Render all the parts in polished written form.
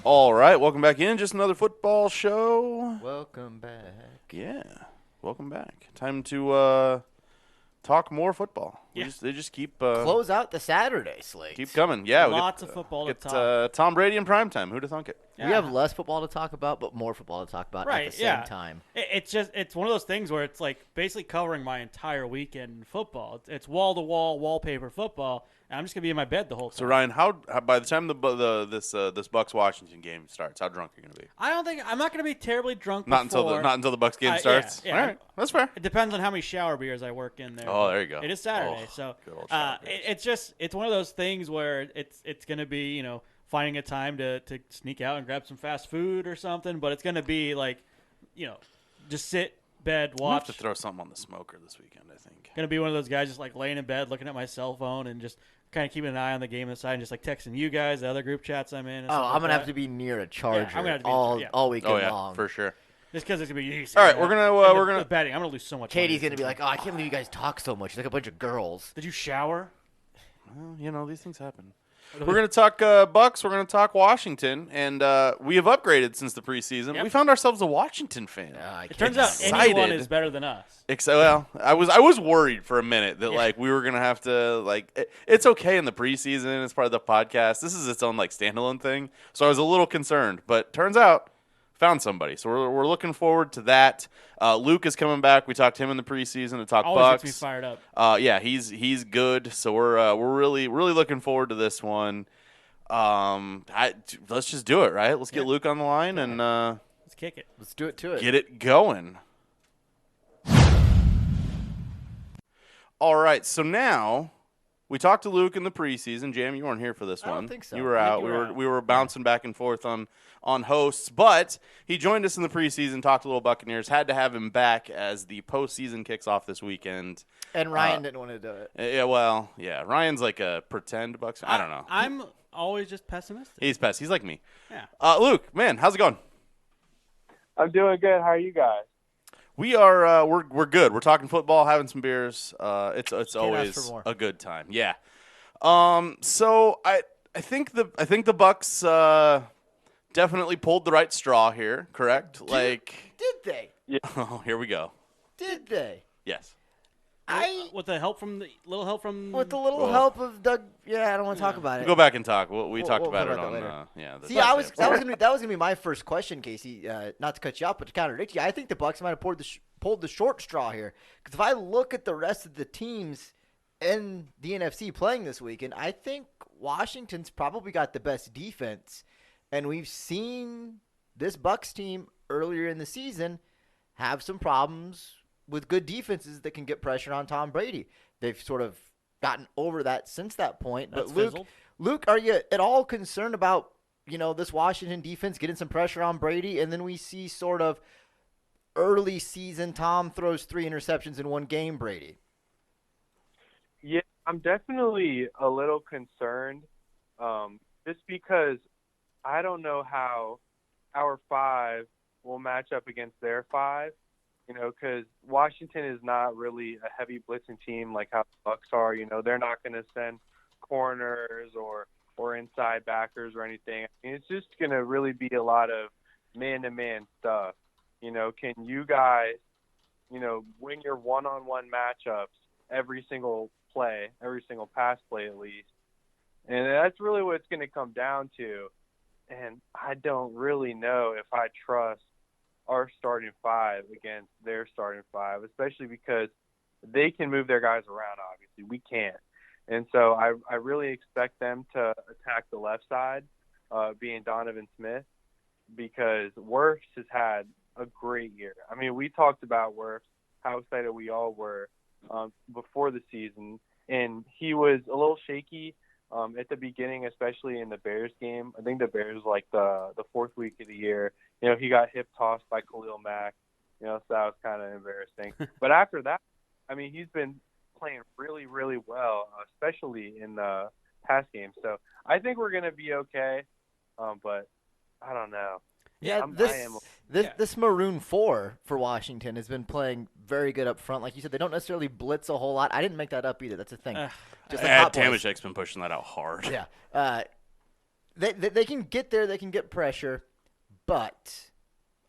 All right, welcome back in. Just another football show. Welcome back. Yeah, welcome back. Time to talk more football. Yeah. They just keep Close out the Saturday slate. keep coming. Yeah, Lots of football to get talk. Tom Brady in primetime. Who'd have thunk it? We have less football to talk about, but more football to talk about at the same time. It's one of those things where it's like basically covering my entire weekend in football. It's wall-to-wall, wallpaper football, and I'm just going to be in my bed the whole time. So Ryan, how by the time this Bucs Washington game starts, how drunk are you gonna be? I don't think I'm not going to be terribly drunk Not before. until the Bucs game starts. Yeah. All right, that's fair. It depends on how many shower beers I work in there. Oh, there you go. It is Saturday, Oh, so good old shower beers. it's one of those things where it's going to be finding a time to sneak out and grab some fast food or something, but it's going to be like just sit, bed, I'm gonna have watch. to throw something on the smoker this weekend, I think. Going to be one of those guys just like laying in bed, looking at my cell phone, and just kind of keeping an eye on the game on the side, and just like texting you guys, the other group chats I'm in. And stuff I'm like going to have that. to be near a charger I'm gonna have to be all weekend Oh yeah, long. for sure. Just because it's gonna be easy. All right, we're gonna betting. I'm gonna lose so much. Katie's money. going to be like, I can't believe you guys talk so much. It's like a bunch of girls. Did you shower? Well, these things happen. We're going to talk Bucs. We're going to talk Washington, and we have upgraded since the preseason. Yep. We found ourselves a Washington fan. It turns out anyone is better than us. Well, I was worried for a minute that like we were going to have to it's okay in the preseason. It's part of the podcast. This is its own standalone thing. So I was a little concerned, but turns out found somebody. So we're looking forward to that. Luke is coming back. We talked to him in the preseason to talk Always Bucs. gets me fired up. Yeah, he's good. So we're really looking forward to this one. Let's just do it, right? Let's get Luke on the line and Let's kick it. Let's do it to it. get it going. All right, so now we talked to Luke in the preseason. Jam, you weren't here for this I one. don't think so. You were I think out. you were out. We were bouncing back and forth on hosts, but he joined us in the preseason. Talked a little Buccaneers. Had to have him back as the postseason kicks off this weekend. And Ryan didn't want to do it. Yeah. Ryan's like a pretend Bucs fan. I don't know. I'm always just pessimistic. He's pest. He's like me. Yeah. Luke, man, how's it going? I'm doing good. How are you guys? We are we're good. We're talking football, having some beers. It's ask always for more. a good time. Yeah. So I think the Bucs definitely pulled the right straw here, correct? Did they? Oh, here we go. Did they? Yes. With the help from little help from With a little Well- help of Doug. Yeah, I don't want to talk about it. Go back and talk. We We'll talked about talk it about on that later. the See, Bucs that was episode. gonna be my first question, Casey. Not to cut you off, but to contradict you, I think the Bucs might have pulled the short straw here. Because if I look at the rest of the teams in the NFC playing this weekend, I think Washington's probably got the best defense, and we've seen this Bucs team earlier in the season have some problems with good defenses that can get pressure on Tom Brady. They've sort of gotten over that since that point. That's But fizzled. Luke, are you at all concerned about, this Washington defense getting some pressure on Brady, and then we see sort of early season Tom throws 3 interceptions in one game, Brady? Yeah, I'm definitely a little concerned, just because I don't know how our 5 will match up against their 5. Because Washington is not really a heavy blitzing team like how the Bucs are. They're not going to send corners or inside backers or anything. I mean, it's just going to really be a lot of man-to-man stuff. Can you guys, win your one-on-one matchups every single play, every single pass play at least? And that's really what it's going to come down to. And I don't really know if I trust our starting 5 against their starting 5, especially because they can move their guys around, obviously. We can't. And so I really expect them to attack the left side, being Donovan Smith, because Wirfs has had a great year. I mean, we talked about Wirfs, how excited we all were before the season, and he was a little shaky at the beginning, especially in the Bears game. I think the Bears like the 4th week of the year. He got hip tossed by Khalil Mack. So that was kind of embarrassing. But after that, I mean, he's been playing really, really well, especially in the pass game. So I think we're going to be okay, but I don't know. Yeah, this Maroon 4 for Washington has been playing very good up front. Like you said, they don't necessarily blitz a whole lot. I didn't make that up either. That's a thing. Just like Hot Boys. Damashek's been pushing that out hard. Yeah. They can get there. They can get pressure, but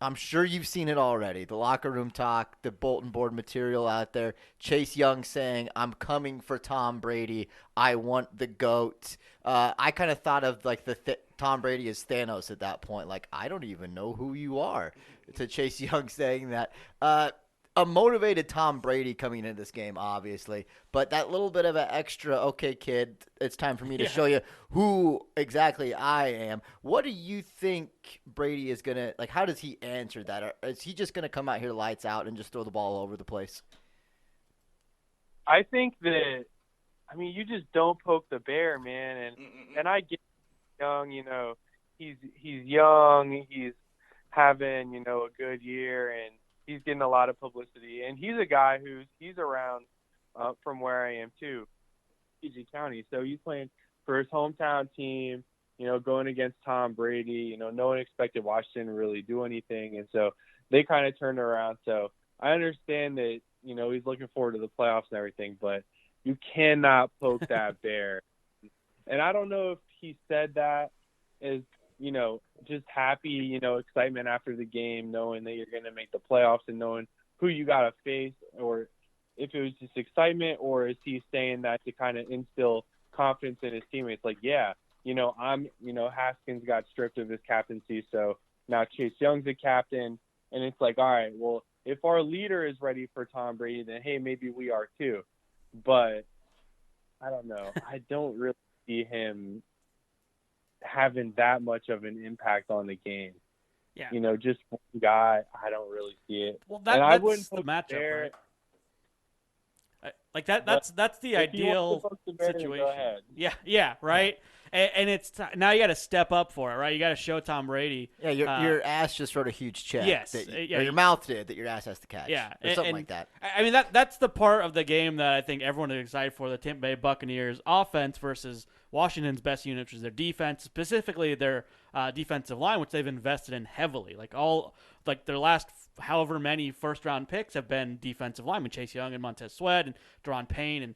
I'm sure you've seen it already. The locker room talk, the bulletin board material out there. Chase Young saying, "I'm coming for Tom Brady. I want the GOAT." I kind of thought of like Tom Brady as Thanos at that point. Like, I don't even know who you are. To Chase Young saying that. A motivated Tom Brady coming into this game, obviously, but that little bit of an extra, okay, kid, it's time for me to show you who exactly I am. What do you think Brady is going to, like, how does he answer that? Or is he just going to come out here lights out and just throw the ball all over the place? I think that, I mean, you just don't poke the bear, man. And I get Young, he's young, he's having, a good year, and he's getting a lot of publicity. And he's a guy he's around from where I am too, PG County. So he's playing for his hometown team, going against Tom Brady. No one expected Washington to really do anything. And so they kind of turned around. So I understand that, he's looking forward to the playoffs and everything, but you cannot poke that bear. And I don't know if he said that as, just happy, excitement after the game, knowing that you're going to make the playoffs and knowing who you got to face, or if it was just excitement, or is he saying that to kind of instill confidence in his teammates? Like, yeah, Haskins got stripped of his captaincy, so now Chase Young's a captain. And it's like, all right, well, if our leader is ready for Tom Brady, then, hey, maybe we are too. But I don't know. I don't really see him having that much of an impact on the game. Yeah. Just one guy, I don't really see it. Well, and I that's wouldn't the matchup, right? Like But that's the ideal situation. Go ahead. Yeah, right. And it's now you got to step up for it, right? You got to show Tom Brady. Yeah, your ass just wrote a huge check. Yes, or your mouth did that your ass has to catch. Yeah, or something like that. I mean that's the part of the game that I think everyone is excited for: the Tampa Bay Buccaneers offense versus Washington's best unit, which is their defense, specifically their defensive line, which they've invested in heavily. Like their last however many first-round picks have been defensive linemen: Chase Young and Montez Sweat and Daron Payne and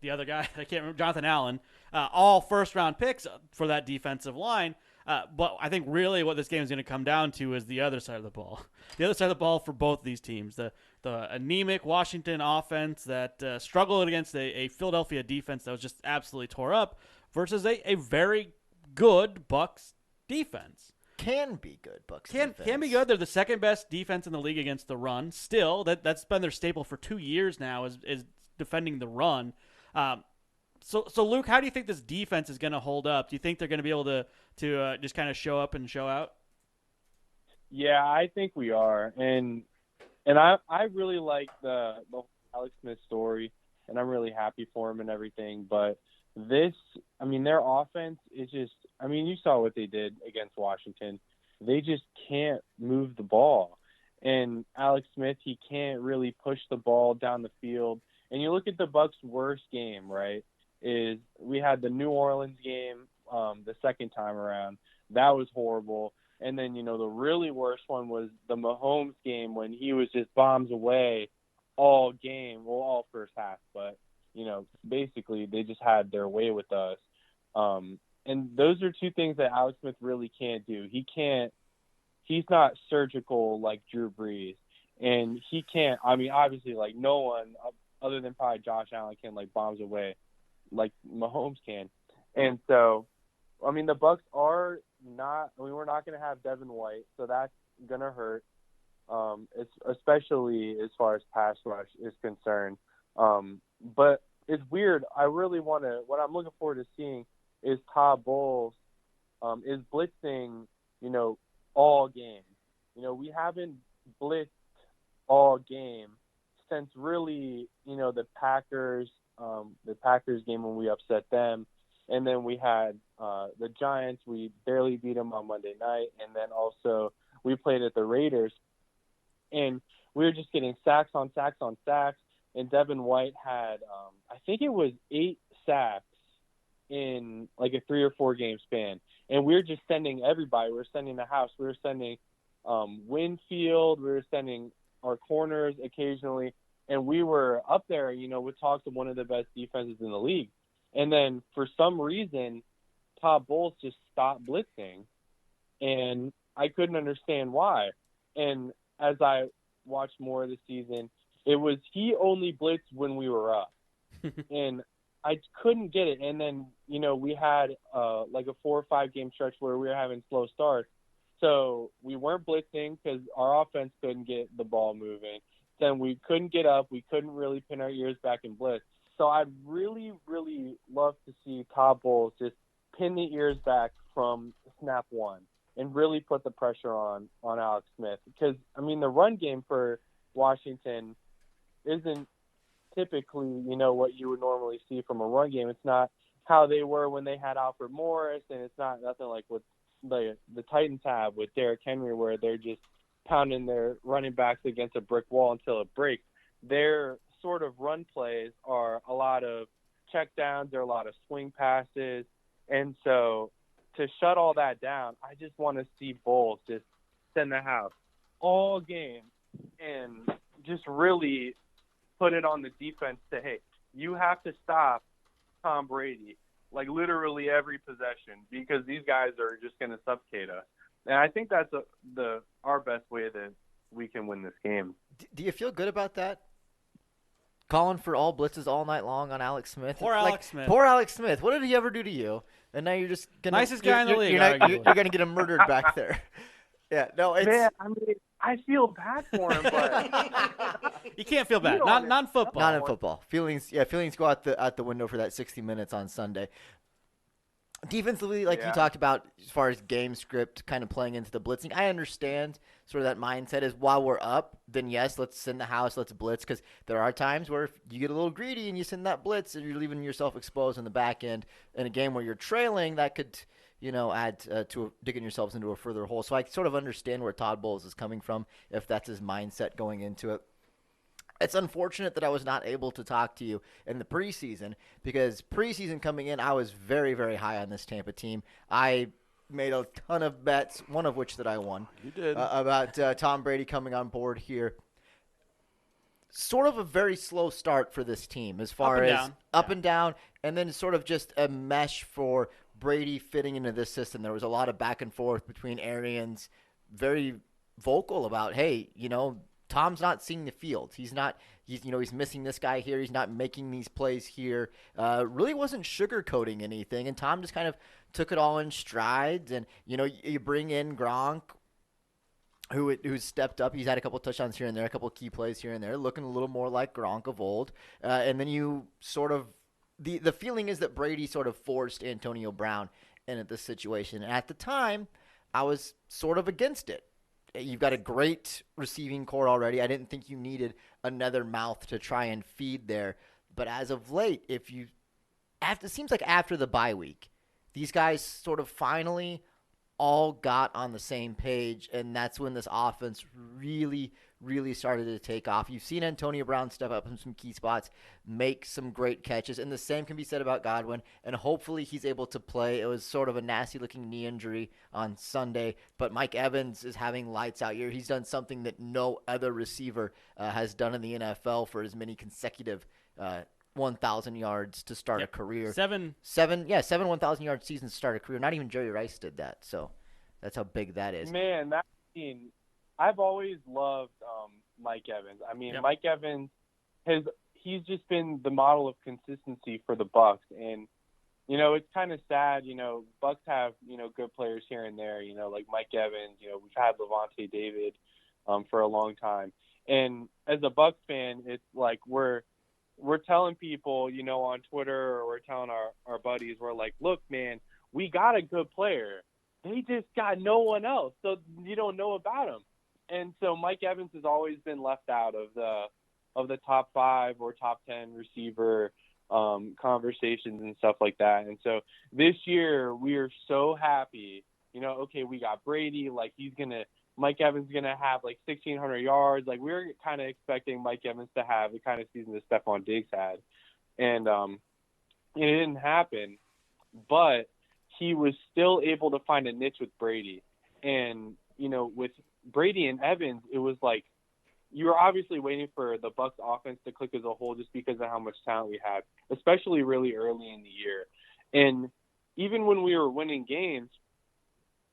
the other guy, I can't remember, Jonathan Allen, all first-round picks for that defensive line. But I think really what this game is going to come down to is the other side of the ball. The other side of the ball for both these teams. The anemic Washington offense that struggled against a Philadelphia defense that was just absolutely tore up versus a very good Bucs defense. Can be good, Bucs Can be good. They're the second best defense in the league against the run. Still, that's been their staple for 2 years now is defending the run. So Luke, how do you think this defense is going to hold up? Do you think they're going to be able to just kind of show up and show out? Yeah, I think we are, and I really like the Alex Smith story, and I'm really happy for him and everything. But their offense is just, you saw what they did against Washington. They just can't move the ball, and Alex Smith, he can't really push the ball down the field. And you look at the Bucs' worst game, right? Is we had the New Orleans game the second time around. That was horrible. And then, the really worst one was the Mahomes game when he was just bombs away all game, well, all first half. But, basically they just had their way with us. And those are two things that Alex Smith really can't do. He's not surgical like Drew Brees. And he can't, obviously, like no one other than probably Josh Allen can like bombs away like Mahomes can. And so, the Bucs are not, we're not going to have Devin White, so that's going to hurt, especially as far as pass rush is concerned. But it's weird. I really what I'm looking forward to seeing is Todd Bowles is blitzing, all game. We haven't blitzed all game since really, the Packers game when we upset them. And then we had the Giants. We barely beat them on Monday night. And then also we played at the Raiders. And we were just getting sacks on sacks on sacks. And Devin White had, I think it was 8 sacks in like a 3 or 4 game span. And we were just sending everybody. We were sending the house. We were sending Winfield. We were sending our corners occasionally. And we were up there, with talks of one of the best defenses in the league. And then for some reason, Todd Bowles just stopped blitzing, and I couldn't understand why. And as I watched more of the season, it was he only blitzed when we were up, and I couldn't get it. And then we had like a 4 or 5 game stretch where we were having slow starts, so we weren't blitzing because our offense couldn't get the ball moving. Then we couldn't get up. We couldn't really pin our ears back and blitz. So I'd really, really love to see Todd Bowles just pin the ears back from snap one and really put the pressure on Alex Smith. Because, I mean, the run game for Washington isn't typically, what you would normally see from a run game. It's not how they were when they had Alfred Morris, and it's not nothing like what the Titans have with Derrick Henry, where they're just pounding their running backs against a brick wall until it breaks. Their sort of run plays are a lot of checkdowns, there are a lot of swing passes, and so to shut all that down, I just want to see Bowles just send the house all game and just really put it on the defense to, hey, you have to stop Tom Brady, like literally every possession, because these guys are just going to suffocate us. And I think that's our best way that we can win this game. Do you feel good about that? Calling for all blitzes all night long on Alex Smith. Poor Alex Smith. Poor Alex Smith. What did he ever do to you? And now you're just gonna nicest guy in the league. You're gonna get him murdered back there. Yeah, no, it's man. I mean, I feel bad for him, but you can't feel bad. Not in football. Not in football. Feelings go out the window for that 60 minutes on Sunday. Defensively, like you talked about, as far as game script kind of playing into the blitzing, I understand sort of that mindset is while we're up, then yes, let's send the house, let's blitz, because there are times where if you get a little greedy and you send that blitz and you're leaving yourself exposed in the back end in a game where you're trailing, that could add to digging yourselves into a further hole. So I sort of understand where Todd Bowles is coming from if that's his mindset going into it. It's unfortunate that I was not able to talk to you in the preseason because preseason coming in, I was very, very high on this Tampa team. I made a ton of bets, one of which that I won. You did. About Tom Brady coming on board here. Sort of a very slow start for this team as far as up and down, and then sort of just a mesh for Brady fitting into this system. There was a lot of back and forth between Arians, very vocal about, hey, Tom's not seeing the field. He's missing this guy here. He's not making these plays here. Really wasn't sugarcoating anything. And Tom just kind of took it all in strides. And, you bring in Gronk, who's stepped up. He's had a couple touchdowns here and there, a couple key plays here and there, looking a little more like Gronk of old. And then you sort of the feeling is that Brady sort of forced Antonio Brown into this situation. And at the time, I was sort of against it. You've got a great receiving core already. I didn't think you needed another mouth to try and feed there. But as of late, it seems like after the bye week, these guys sort of finally all got on the same page, and that's when this offense really, really started to take off. You've seen Antonio Brown step up in some key spots, make some great catches, and the same can be said about Godwin, and hopefully he's able to play. It was sort of a nasty-looking knee injury on Sunday, but Mike Evans is having lights out here. He's done something that no other receiver has done in the NFL for as many consecutive 1,000 yards to start a career. Seven 1,000-yard seasons to start a career. Not even Jerry Rice did that, so that's how big that is. Man, I've always loved Mike Evans. I mean, Mike Evans he's just been the model of consistency for the Bucs, and it's kind of sad. Bucs have good players here and there. Like Mike Evans. We've had Levante David for a long time, and as a Bucs fan, it's like we're telling people, on Twitter, or we're telling our buddies, we're like, look, man, we got a good player. They just got no one else, so you don't know about him. And so Mike Evans has always been left out of the top 5 or top 10 receiver conversations and stuff like that. And so this year we are so happy. Okay, we got Brady. Like Mike Evans is gonna have like 1,600 yards. Like we were kind of expecting Mike Evans to have the kind of season that Stephon Diggs had, and it didn't happen. But he was still able to find a niche with Brady, and with Brady and Evans, it was like you were obviously waiting for the Bucs offense to click as a whole just because of how much talent we had, especially really early in the year. And even when we were winning games,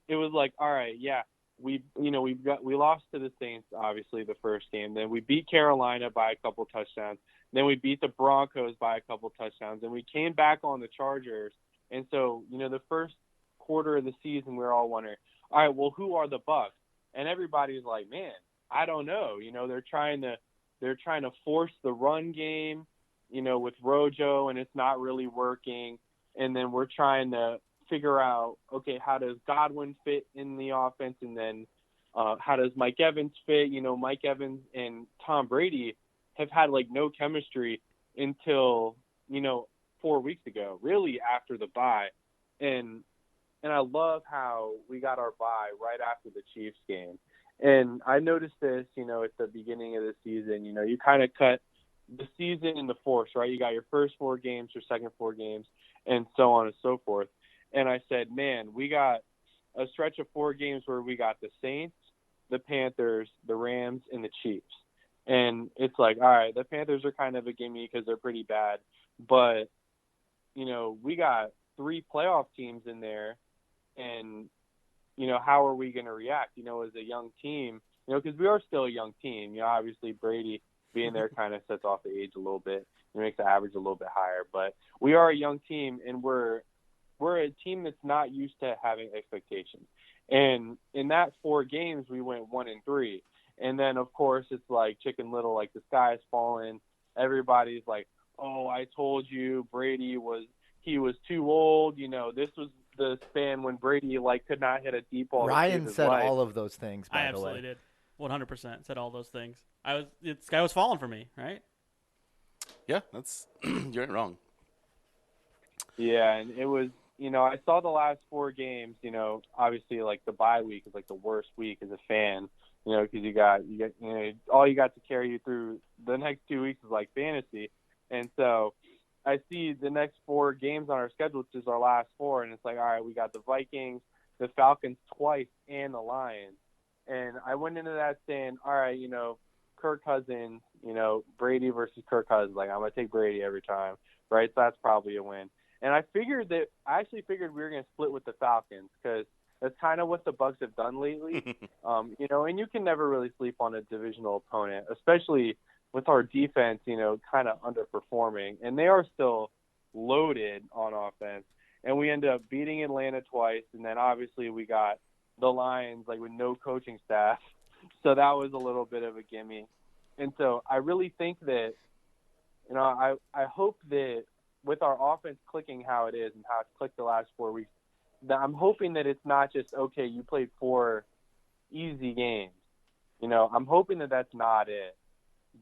it was like, all right, yeah, we lost to the Saints obviously the first game. Then we beat Carolina by a couple touchdowns. Then we beat the Broncos by a couple touchdowns, and we came back on the Chargers. And so, the first quarter of the season, we were all wondering, all right, well, who are the Bucs? And everybody's like, man, I don't know. They're trying to force the run game, with Rojo, and it's not really working. And then we're trying to figure out, okay, how does Godwin fit in the offense, and then how does Mike Evans fit? Mike Evans and Tom Brady have had like no chemistry until 4 weeks ago, really after the bye, and I love how we got our bye right after the Chiefs game. And I noticed this, at the beginning of the season, you kind of cut the season into fourths, right? You got your first 4 games, your second 4 games, and so on and so forth. And I said, man, we got a stretch of 4 games where we got the Saints, the Panthers, the Rams, and the Chiefs. And it's like, all right, the Panthers are kind of a gimme because they're pretty bad. But, we got 3 playoff teams in there. And, how are we going to react, as a young team? Because we are still a young team. Obviously Brady being there kind of sets off the age a little bit. It makes the average a little bit higher. But we are a young team, and we're a team that's not used to having expectations. And in that 4 games, we went 1-3. And then, of course, it's like Chicken Little, like the sky is falling. Everybody's like, oh, I told you Brady was too old. This was the span when Brady could not hit a deep ball. Ryan said life. all of those things, by I the way. absolutely did. 100% said all those things. The sky was falling for me, right? Yeah, that's you ain't wrong. Yeah, and it was, I saw the last 4 games. Obviously, like the bye week is like the worst week as a fan. Because you got all you got to carry you through the next 2 weeks is like fantasy, and so I see the next 4 games on our schedule, which is our last 4, and it's like, all right, we got the Vikings, the Falcons twice, and the Lions. And I went into that saying, all right, Kirk Cousins, Brady versus Kirk Cousins. Like, I'm going to take Brady every time, right? So that's probably a win. And I actually figured we were going to split with the Falcons because that's kind of what the Bucs have done lately. And you can never really sleep on a divisional opponent, especially with our defense, kind of underperforming. And they are still loaded on offense. And we end up beating Atlanta twice. And then obviously we got the Lions, with no coaching staff. So that was a little bit of a gimme. And so I really think that, I hope that with our offense clicking how it is and how it's clicked the last 4 weeks, that I'm hoping that it's not just, okay, you played 4 easy games. I'm hoping that that's not it.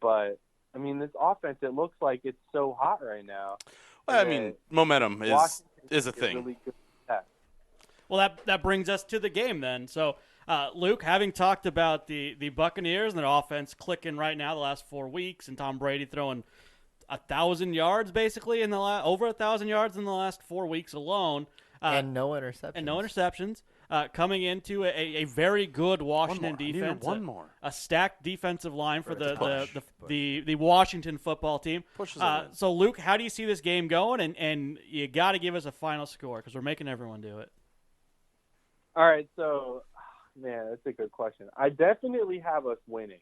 But, this offense, it looks like it's so hot right now. Well, momentum is a thing. Really good. Well, that brings us to the game then. So, Luke, having talked about the Buccaneers and their offense clicking right now the last 4 weeks, and Tom Brady throwing 1,000 yards basically over 1,000 yards in the last 4 weeks alone, and no interceptions. Coming into a very good Washington defense, one more, a stacked defensive line for the Washington football team. So, Luke, how do you see this game going? And you got to give us a final score because we're making everyone do it. All right, so, man, that's a good question. I definitely have us winning.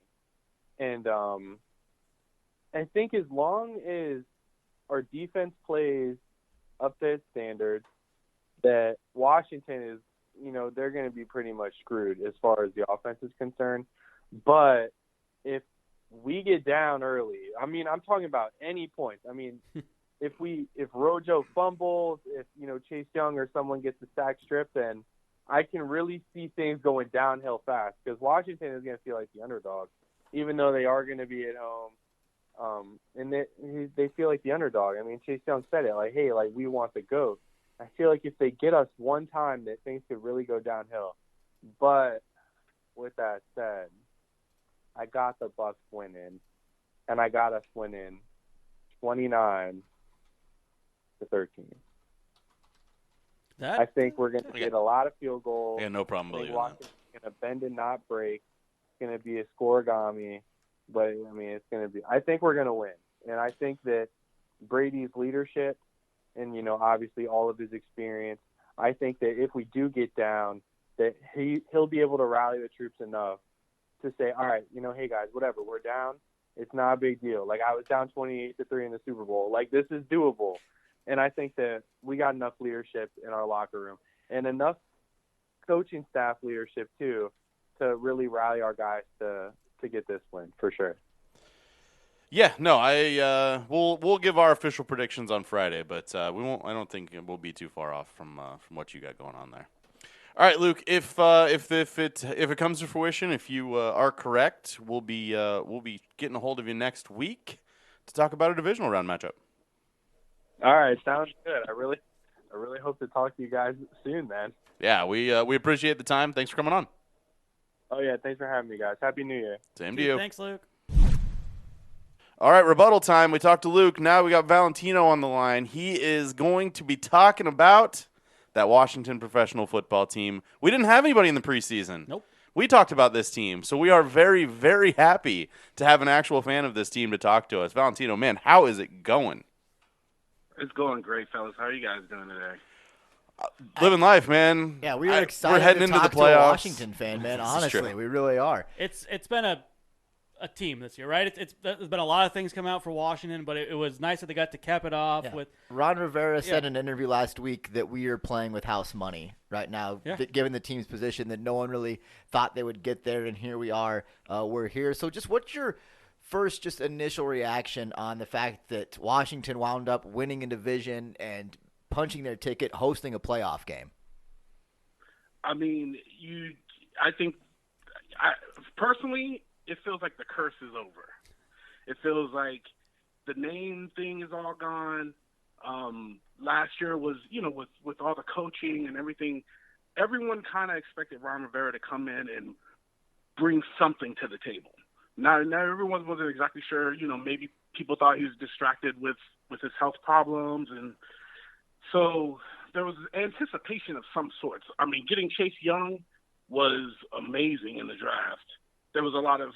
And I think as long as our defense plays up to its standards, that Washington is, they're going to be pretty much screwed as far as the offense is concerned. But if we get down early, I'm talking about any points. If Rojo fumbles, if, Chase Young or someone gets a sack strip, then I can really see things going downhill fast because Washington is going to feel like the underdog, even though they are going to be at home. And they feel like the underdog. Chase Young said it, hey, we want the GOAT. I feel like if they get us one time that things could really go downhill. But with that said, I got the Bucs winning, and I got us winning 29-13. I think we're going to get a lot of field goals. Yeah, no problem believing that. Washington's going to bend and not break. It's going to be a scoregami. But, it's going to be – I think we're going to win. And I think that Brady's leadership and obviously all of his experience. I think that if we do get down, that he'll be able to rally the troops enough to say, all right, hey guys, whatever, we're down. It's not a big deal. Like, I was down 28-3 in the Super Bowl. Like, this is doable. And I think that we got enough leadership in our locker room and enough coaching staff leadership too to really rally our guys to get this win for sure. Yeah, no, we'll give our official predictions on Friday, but we won't. I don't think we'll be too far off from what you got going on there. All right, Luke. If it comes to fruition, if you are correct, we'll be getting a hold of you next week to talk about a divisional round matchup. All right, sounds good. I really hope to talk to you guys soon, man. Yeah, we appreciate the time. Thanks for coming on. Oh yeah, thanks for having me, guys. Happy New Year. Same to you. Thanks, Luke. All right, rebuttal time. We talked to Luke. Now we got Valentino on the line. He is going to be talking about that Washington professional football team. We didn't have anybody in the preseason. Nope. We talked about this team, so we are very, very happy to have an actual fan of this team to talk to us. Valentino, man, how is it going? It's going great, fellas. How are you guys doing today? Living life, man. Yeah, we are excited We're heading to into talk the to a playoffs. Washington fan, man. This is Honestly, true. we really are. It's been a team this year, right? There's been a lot of things come out for Washington, but it was nice that they got to cap it off Yeah. with. Ron Rivera said in an interview last week that we are playing with house money right now, Yeah. given the team's position that no one really thought they would get there, and here we are. We're here. So just what's your first just initial reaction on the fact that Washington wound up winning a division and punching their ticket, hosting a playoff game? I mean, personally, it feels like the curse is over. It feels like the name thing is all gone. Last year was, with all the coaching and everything, everyone kind of expected Ron Rivera to come in and bring something to the table. Now everyone wasn't exactly sure. Maybe people thought he was distracted with his health problems, and so there was anticipation of some sorts. I mean, getting Chase Young was amazing in the draft. There was a lot of,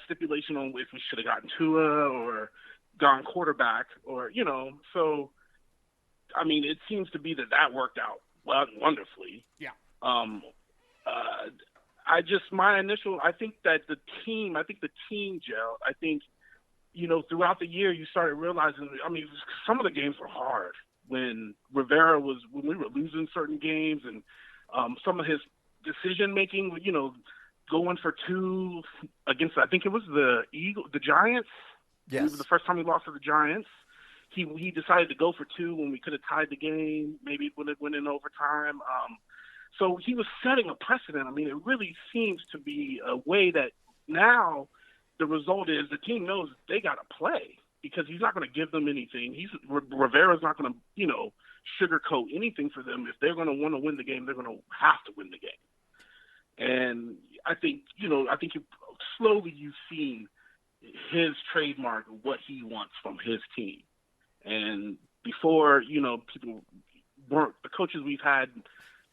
stipulation on if we should have gotten Tua or gone quarterback or, so, I mean, it seems to be that worked out wonderfully. Yeah. I think that the team gel. I think, throughout the year you started realizing, I mean, some of the games were hard when we were losing certain games, and some of his decision making, going for two against, I think it was the Giants. Yes. It was the first time he lost to the Giants. He decided to go for two when we could have tied the game. Maybe it would have went in overtime. So he was setting a precedent. I mean, it really seems to be a way that now the result is the team knows they got to play because he's not going to give them anything. Rivera's not going to, sugarcoat anything for them. If they're going to want to win the game, they're going to have to win the game. And I think you've seen his trademark, what he wants from his team. And before, people weren't, the coaches we've had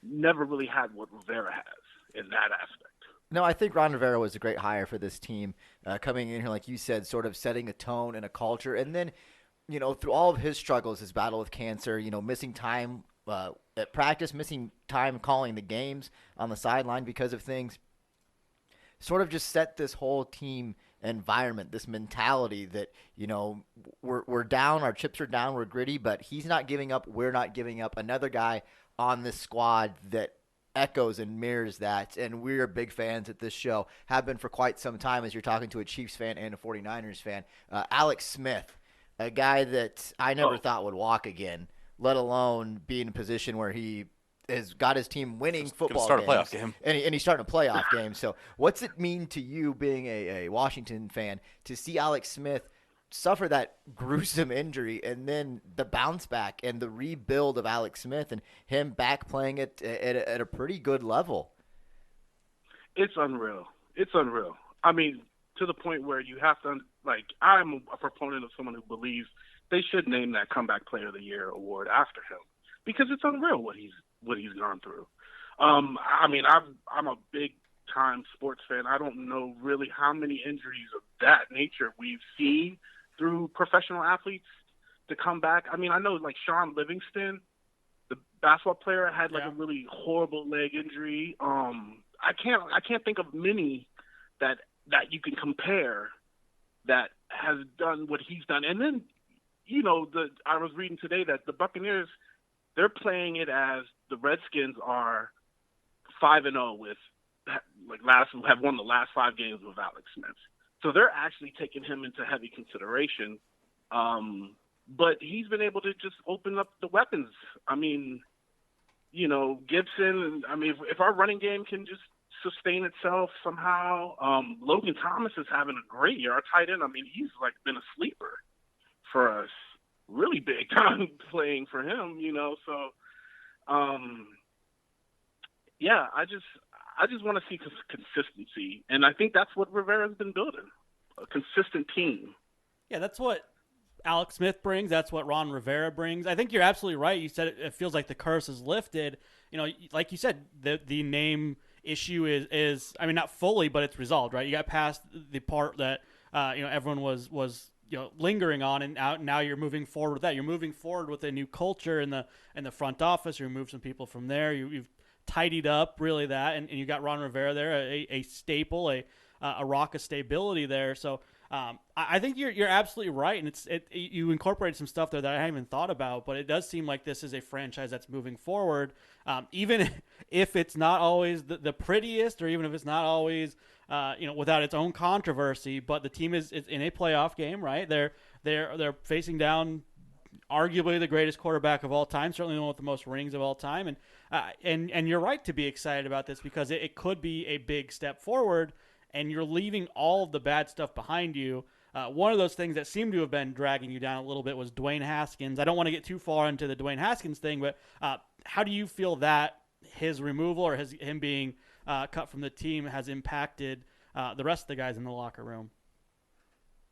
never really had what Rivera has in that aspect. No, I think Ron Rivera was a great hire for this team, coming in here, like you said, sort of setting a tone and a culture. And then, through all of his struggles, his battle with cancer, missing time at practice, missing time calling the games on the sideline because of things, sort of just set this whole team environment, this mentality that, we're down, our chips are down, we're gritty, but he's not giving up, we're not giving up. Another guy on this squad that echoes and mirrors that, and we're big fans at this show, have been for quite some time, as you're talking to a Chiefs fan and a 49ers fan. Alex Smith, a guy that I never thought would walk again, let alone be in a position where he has got his team winning football start games. a playoff game. And he's starting a playoff game. So what's it mean to you, being a Washington fan, to see Alex Smith suffer that gruesome injury and then the bounce back and the rebuild of Alex Smith and him back playing it at a pretty good level? It's unreal. It's unreal. I mean, to the point where you have to, I'm a proponent of someone who believes they should name that Comeback Player of the Year award after him because it's unreal what he's gone through. I mean, I'm a big time sports fan. I don't know really how many injuries of that nature we've seen through professional athletes to come back. I mean, I know like Sean Livingston, the basketball player, had like a really horrible leg injury. I can't think of many that you can compare that has done what he's done. And then, I was reading today that the Buccaneers, they're playing it as the Redskins are 5-0 with have won the last 5 games with Alex Smith. So they're actually taking him into heavy consideration. But he's been able to just open up the weapons. I mean, Gibson, I mean, if our running game can just sustain itself somehow, Logan Thomas is having a great year. Our tight end, I mean, he's like been a sleeper for us, really big time playing for him, So, yeah, I just want to see consistency, and I think that's what Rivera's been building, a consistent team. Yeah, that's what Alex Smith brings. That's what Ron Rivera brings. I think you're absolutely right. You said it feels like the curse is lifted. Like you said, the name issue is I mean, not fully, but it's resolved, right? You got past the part that everyone was lingering on, and now you're moving forward with that. You're moving forward with a new culture in the front office. You remove some people from there. You've tidied up really that, and you got Ron Rivera there, a staple, a rock of stability there. So I think you're absolutely right, and you incorporated some stuff there that I hadn't even thought about, but it does seem like this is a franchise that's moving forward, even if it's not always the prettiest, or even if it's not always without its own controversy. But the team is in a playoff game, right? They're facing down arguably the greatest quarterback of all time, certainly the one with the most rings of all time, and you're right to be excited about this because it could be a big step forward. And you're leaving all of the bad stuff behind you. One of those things that seemed to have been dragging you down a little bit was Dwayne Haskins. I don't want to get too far into the Dwayne Haskins thing, but how do you feel that his removal or him being cut from the team has impacted the rest of the guys in the locker room?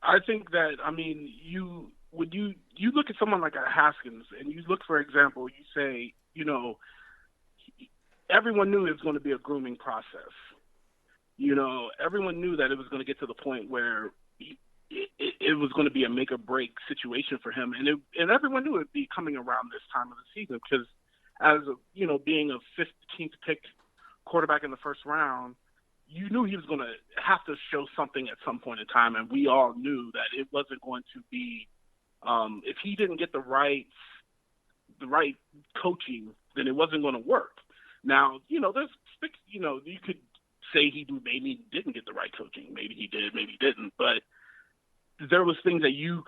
I think that, I mean, when you look at someone like a Haskins and you look, for example, you say, everyone knew it was going to be a grooming process. Everyone knew that it was going to get to the point where it was going to be a make or break situation for him. And everyone knew it would be coming around this time of the season because being a 15th pick quarterback in the first round, you knew he was going to have to show something at some point in time. And we all knew that it wasn't going to be, if he didn't get the right coaching, then it wasn't going to work. Now, you could say he maybe didn't get the right coaching. Maybe he did, maybe he didn't. But there was things that you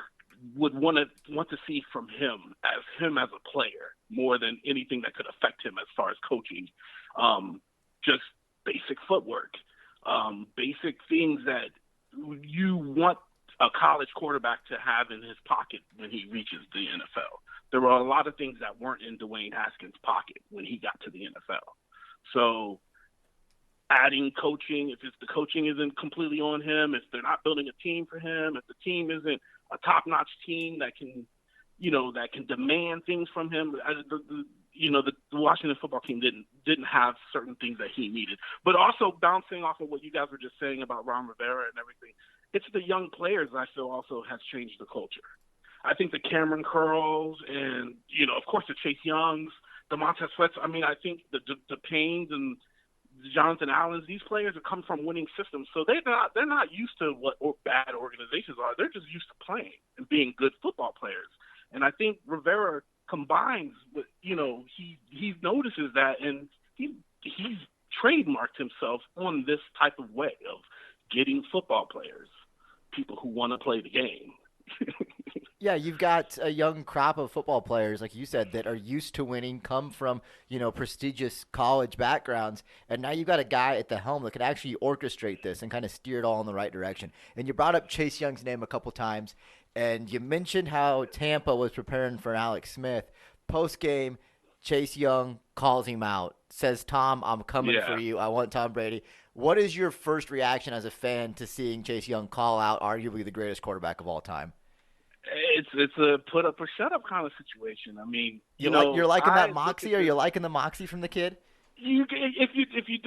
would want to see from him as a player more than anything that could affect him as far as coaching. Just basic footwork, basic things that you want a college quarterback to have in his pocket when he reaches the NFL. There were a lot of things that weren't in Dwayne Haskins' pocket when he got to the NFL. So adding coaching, if the coaching isn't completely on him, if they're not building a team for him, if the team isn't a top-notch team that can demand things from him, the Washington football team didn't have certain things that he needed. But also bouncing off of what you guys were just saying about Ron Rivera and everything, it's the young players I feel also has changed the culture. I think the Cameron Curls and, of course the Chase Youngs, the Montez Sweats, I mean, I think the Paynes and Jonathan Allens, these players have come from winning systems, so they're not used to what bad organizations are. They're just used to playing and being good football players. And I think Rivera combines with, he notices that, and he's trademarked himself on this type of way of getting football players, people who want to play the game. Yeah, you've got a young crop of football players, like you said, that are used to winning, come from, prestigious college backgrounds, and now you've got a guy at the helm that can actually orchestrate this and kind of steer it all in the right direction. And you brought up Chase Young's name a couple times, and you mentioned how Tampa was preparing for Alex Smith. Post-game, Chase Young calls him out, says, "Tom, I'm coming for you. I want Tom Brady." What is your first reaction as a fan to seeing Chase Young call out arguably the greatest quarterback of all time? It's a put up or shut up kind of situation. I mean, you're liking that moxie? Are you liking the moxie from the kid? if you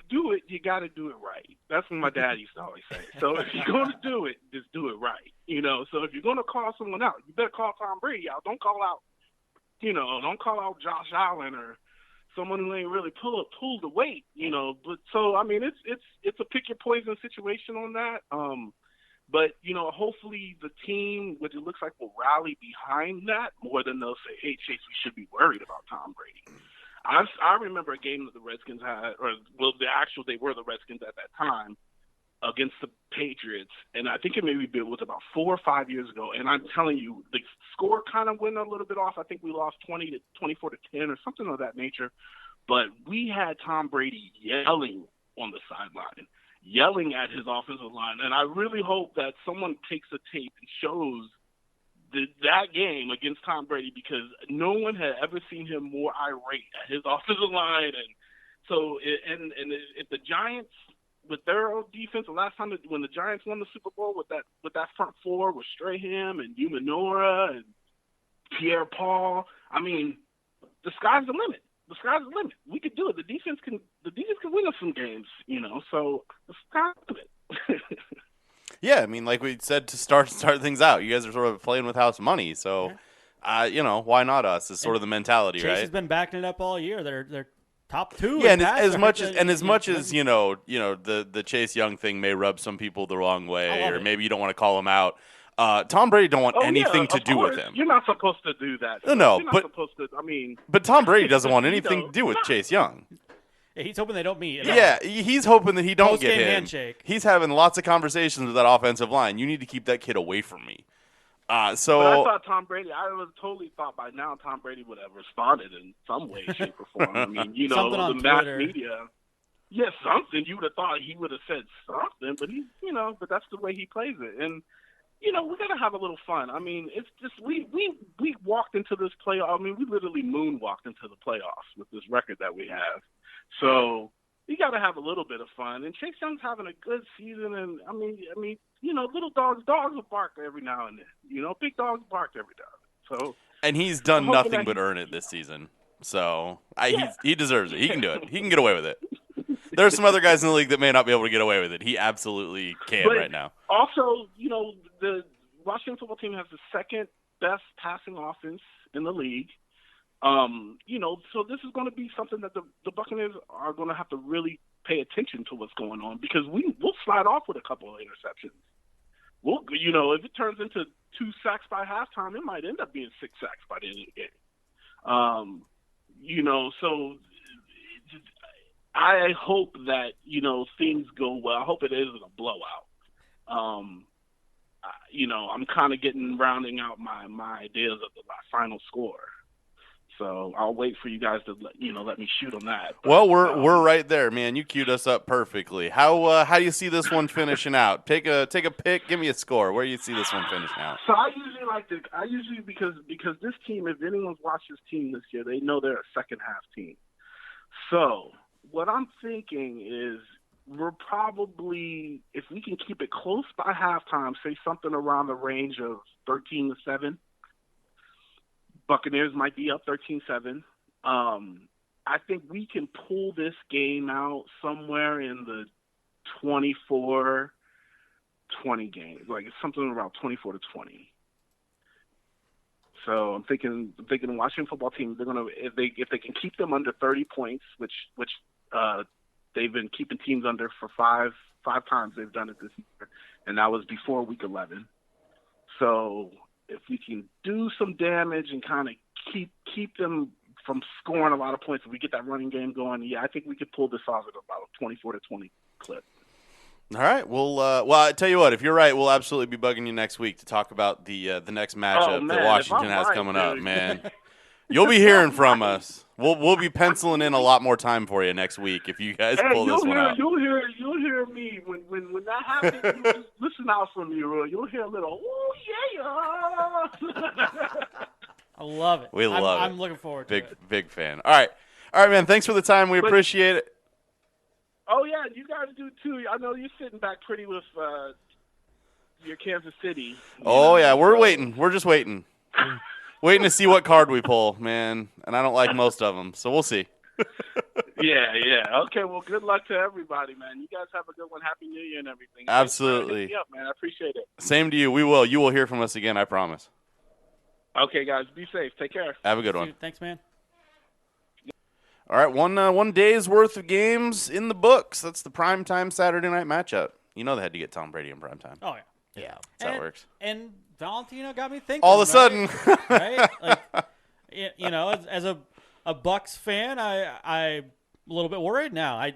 do it, you got to do it right. That's what my dad used to always say. So if you're going to do it, just do it right. So if you're going to call someone out, you better call Tom Brady out. Don't call out, don't call out Josh Allen or someone who ain't really pulled the weight. But so I mean, it's a pick your poison situation on that. But hopefully the team, what it looks like, will rally behind that more than they'll say, "Hey, Chase, we should be worried about Tom Brady." I remember a game that the Redskins had, they were the Redskins at that time against the Patriots, and I think it was about 4 or 5 years ago. And I'm telling you, the score kind of went a little bit off. I think we lost 24-10 or something of that nature. But we had Tom Brady yelling on the sideline, yelling at his offensive line. And I really hope that someone takes a tape and shows that game against Tom Brady, because no one had ever seen him more irate at his offensive line. And so, if the Giants, with their defense, the last time when the Giants won the Super Bowl with that front four with Strahan and Umanora and Pierre-Paul, I mean, the sky's the limit. The sky's the limit. We could do it. The defense can win us some games, So the sky's the limit. Yeah, I mean, like we said to start things out, you guys are sort of playing with house money, so why not us? Is sort of the mentality, Chase right? has been backing it up all year. They're top two. Yeah, in and as much as the Chase Young thing may rub some people the wrong way, or maybe you don't want to call him out. Tom Brady don't want anything to do with him. You're not supposed to do that. No, you're not supposed to. I mean, but Tom Brady doesn't want anything to do with Chase Young. Yeah, he's hoping they don't meet. He's hoping that he don't get him. Handshake. He's having lots of conversations with that offensive line. You need to keep that kid away from me. But I thought Tom Brady. I was totally thought by now Tom Brady would have responded in some way, shape, or form. I mean, something on the mass Twitter. media. Yeah, something. You would have thought he would have said something, but but that's the way he plays it. And we gotta have a little fun. I mean, it's just we walked into this playoff. I mean, we literally moonwalked into the playoffs with this record that we have. So you got to have a little bit of fun. And Chase Young's having a good season. And I mean, little dogs will bark every now and then. Big dogs bark every now and then. So. And he's done nothing but earn it this season. So he deserves it. He can do it. He can get away with it. There's some other guys in the league that may not be able to get away with it. He absolutely can right now. Also, the Washington football team has the second best passing offense in the league. So this is going to be something that the Buccaneers are going to have to really pay attention to what's going on, because we'll slide off with a couple of interceptions. We'll, if it turns into 2 sacks by halftime, it might end up being 6 sacks by the end of the game. So I hope that, things go well. I hope it isn't a blowout. I'm kind of rounding out my ideas of the final score. So I'll wait for you guys to let me shoot on that. But, well, we're right there, man. You queued us up perfectly. How do you see this one finishing out? Take a pick. Give me a score. Where do you see this one finishing out? So I usually because this team, if anyone's watched this team this year, they know they're a second half team. So what I'm thinking is we're probably, if we can keep it close by halftime, say something around the range of 13-7. Buccaneers might be up 13-7. I think we can pull this game out somewhere in the 24-20 game, like something around 24-20. So I'm thinking the Washington football team, they're gonna, if they can keep them under 30 points, which they've been keeping teams under for five times they've done it this year, and that was before week 11. So if we can do some damage and kind of keep them from scoring a lot of points, if we get that running game going, I think we could pull this off at about a 24-20 clip. All right. Well, I tell you what, if you're right, we'll absolutely be bugging you next week to talk about the next matchup that Washington has coming up, man. You'll be hearing from us. We'll be penciling in a lot more time for you next week if you guys pull this one out. You'll hear me when that happens. You just listen out for me, Roy. You'll hear a little, oh yeah. I love it. We love it. I'm looking forward to it. Big fan. All right, man. Thanks for the time. We appreciate it. Oh yeah, you guys do too. I know you're sitting back pretty with your Kansas City. Yeah, we're waiting. We're just waiting. Waiting to see what card we pull, man. And I don't like most of them, so we'll see. Yeah. Okay, well, good luck to everybody, man. You guys have a good one. Happy New Year and everything. Absolutely. Hit me up, man. I appreciate it. Same to you. We will. You will hear from us again, I promise. Okay, guys. Be safe. Take care. Have a good one. Thanks, man. All right, one day's worth of games in the books. That's the primetime Saturday night matchup. You know they had to get Tom Brady in primetime. Oh, yeah. Yeah. That's how it works. And Valentino got me thinking. All of a sudden. Right? Like, as a Bucs fan, I'm a little bit worried now. I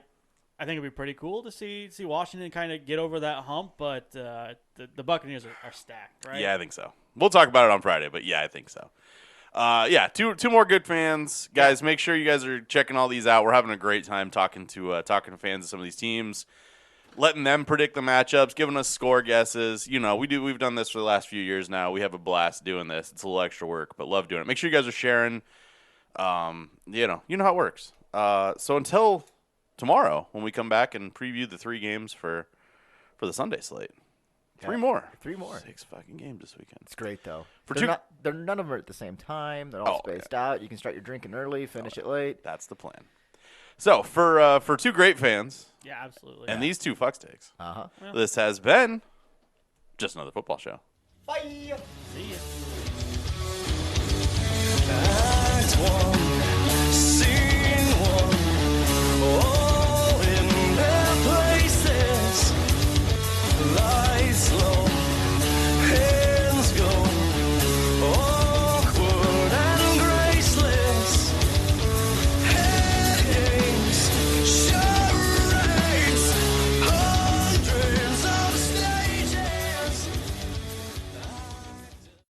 think it'd be pretty cool to see Washington kind of get over that hump, but the Buccaneers are stacked, right? Yeah, I think so. We'll talk about it on Friday, but yeah, I think so. Two more good fans, guys. Make sure you guys are checking all these out. We're having a great time talking to fans of some of these teams, letting them predict the matchups, giving us score guesses. We've done this for the last few years now. We have a blast doing this. It's a little extra work, but love doing it. Make sure you guys are sharing. You know how it works. So until tomorrow, when we come back and preview the 3 games for the Sunday slate. Yeah. 3 more. 3 more. 6 fucking games this weekend. It's great though. For None of them are at the same time. They're all spaced out. You can start your drinking early, finish it late. That's the plan. So for 2 great fans, Yeah, absolutely. and these 2 fuck takes, Uh-huh. this has been just another football show. Bye. See ya. That's one.